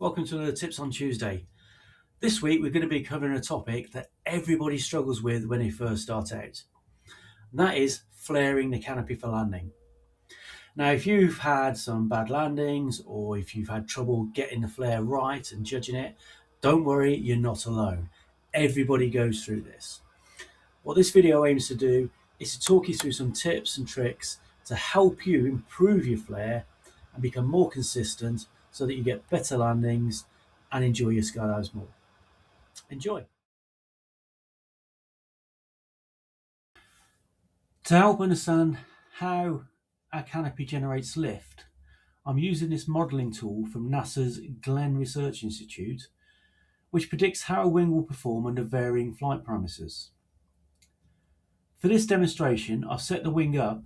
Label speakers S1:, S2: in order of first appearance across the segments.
S1: Welcome to another Tips on Tuesday. This week we're going to be covering a topic that everybody struggles with when they first start out, and that is flaring the canopy for landing. Now, if you've had some bad landings or if you've had trouble getting the flare right and judging it, don't worry, you're not alone. Everybody goes through this. What this video aims to do is to talk you through some tips and tricks to help you improve your flare and become more consistent so that you get better landings and enjoy your skydives more. Enjoy. To help understand how our canopy generates lift, I'm using this modelling tool from NASA's Glenn Research Institute, which predicts how a wing will perform under varying flight parameters. For this demonstration, I've set the wing up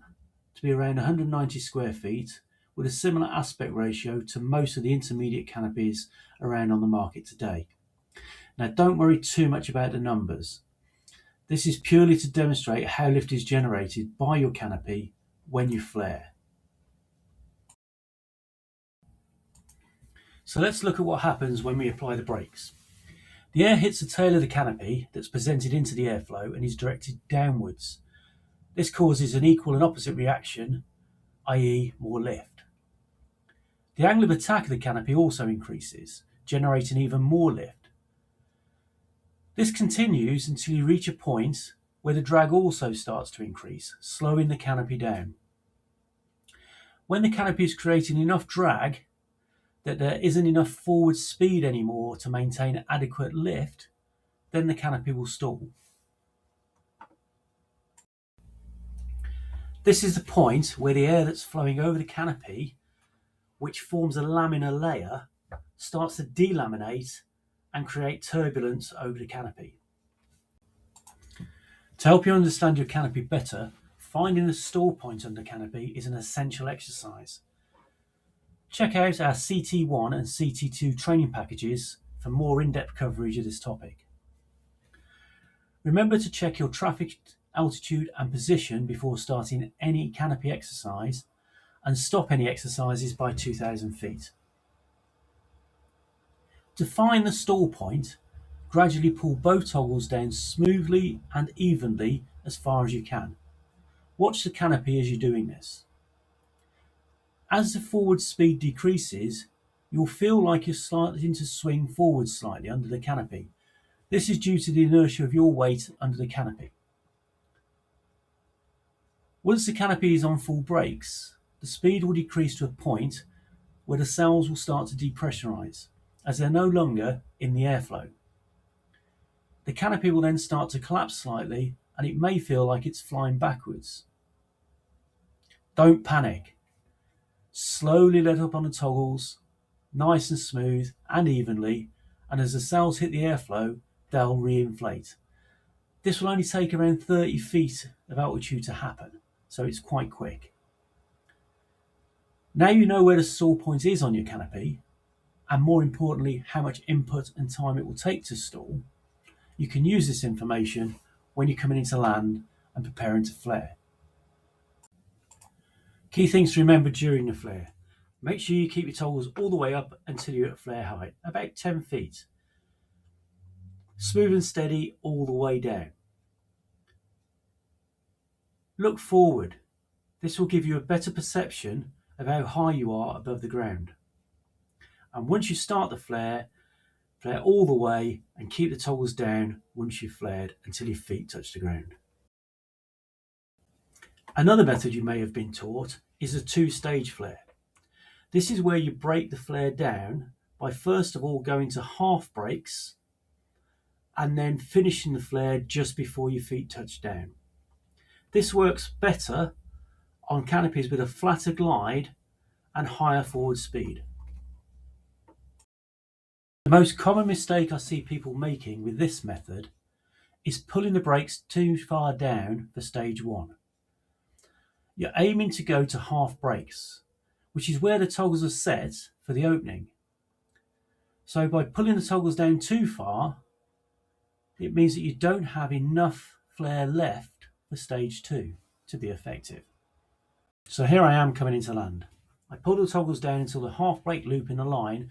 S1: to be around 190 square feet with a similar aspect ratio to most of the intermediate canopies around on the market today. Now, don't worry too much about the numbers. This is purely to demonstrate how lift is generated by your canopy when you flare. So let's look at what happens when we apply the brakes. The air hits the tail of the canopy that's presented into the airflow and is directed downwards. This causes an equal and opposite reaction, i.e. more lift. The angle of attack of the canopy also increases, generating even more lift. This continues until you reach a point where the drag also starts to increase, slowing the canopy down. When the canopy is creating enough drag that there isn't enough forward speed anymore to maintain adequate lift, then the canopy will stall. This is the point where the air that's flowing over the canopy, which forms a laminar layer, starts to delaminate and create turbulence over the canopy. To help you understand your canopy better, finding the stall point under canopy is an essential exercise. Check out our CT1 and CT2 training packages for more in-depth coverage of this topic. Remember to check your traffic altitude and position before starting any canopy exercise, and stop any exercises by 2,000 feet. To find the stall point, gradually pull both toggles down smoothly and evenly as far as you can. Watch the canopy as you're doing this. As the forward speed decreases, you'll feel like you're starting to swing forward slightly under the canopy. This is due to the inertia of your weight under the canopy. Once the canopy is on full brakes, the speed will decrease to a point where the cells will start to depressurize, as they're no longer in the airflow. The canopy will then start to collapse slightly, and it may feel like it's flying backwards. Don't panic. Slowly let up on the toggles, nice and smooth and evenly, and as the cells hit the airflow, they'll re-inflate. This will only take around 30 feet of altitude to happen, so it's quite quick. Now you know where the stall point is on your canopy, and more importantly, how much input and time it will take to stall, you can use this information when you're coming into land and preparing to flare. Key things to remember during the flare. Make sure you keep your toggles all the way up until you're at flare height, about 10 feet. Smooth and steady all the way down. Look forward. This will give you a better perception of how high you are above the ground. And once you start the flare all the way and keep the toggles down once you've flared until your feet touch the ground. Another method you may have been taught is a two-stage flare. This is where you break the flare down by first of all going to half brakes and then finishing the flare just before your feet touch down. This works better on canopies with a flatter glide and higher forward speed. The most common mistake I see people making with this method is pulling the brakes too far down for stage one. You're aiming to go to half brakes, which is where the toggles are set for the opening. So by pulling the toggles down too far, it means that you don't have enough flare left for stage two to be effective. So here I am coming into land. I pull the toggles down until the half brake loop in the line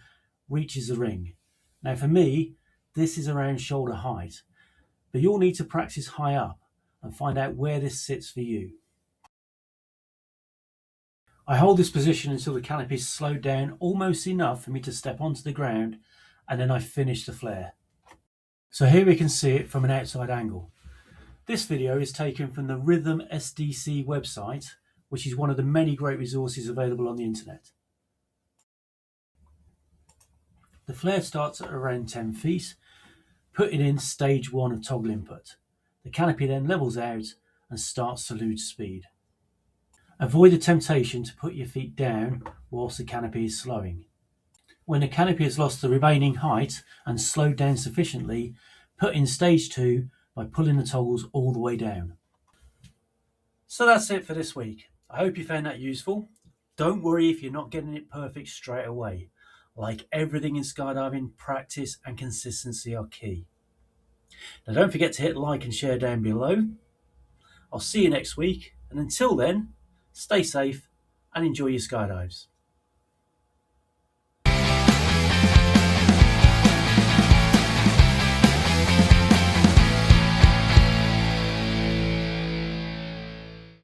S1: reaches the ring. Now for me, this is around shoulder height, but you'll need to practice high up and find out where this sits for you. I hold this position until the canopy is slowed down almost enough for me to step onto the ground, and then I finish the flare. So here we can see it from an outside angle. This video is taken from the Rhythm SDC website, which is one of the many great resources available on the internet. The flare starts at around 10 feet, putting in stage 1 of toggle input. The canopy then levels out and starts to lose speed. Avoid the temptation to put your feet down whilst the canopy is slowing. When the canopy has lost the remaining height and slowed down sufficiently, put in stage 2 by pulling the toggles all the way down. So that's it for this week. I hope you found that useful. Don't worry if you're not getting it perfect straight away. Like everything in skydiving, practice and consistency are key. Now don't forget to hit like and share down below. I'll see you next week, and until then, stay safe and enjoy your skydives.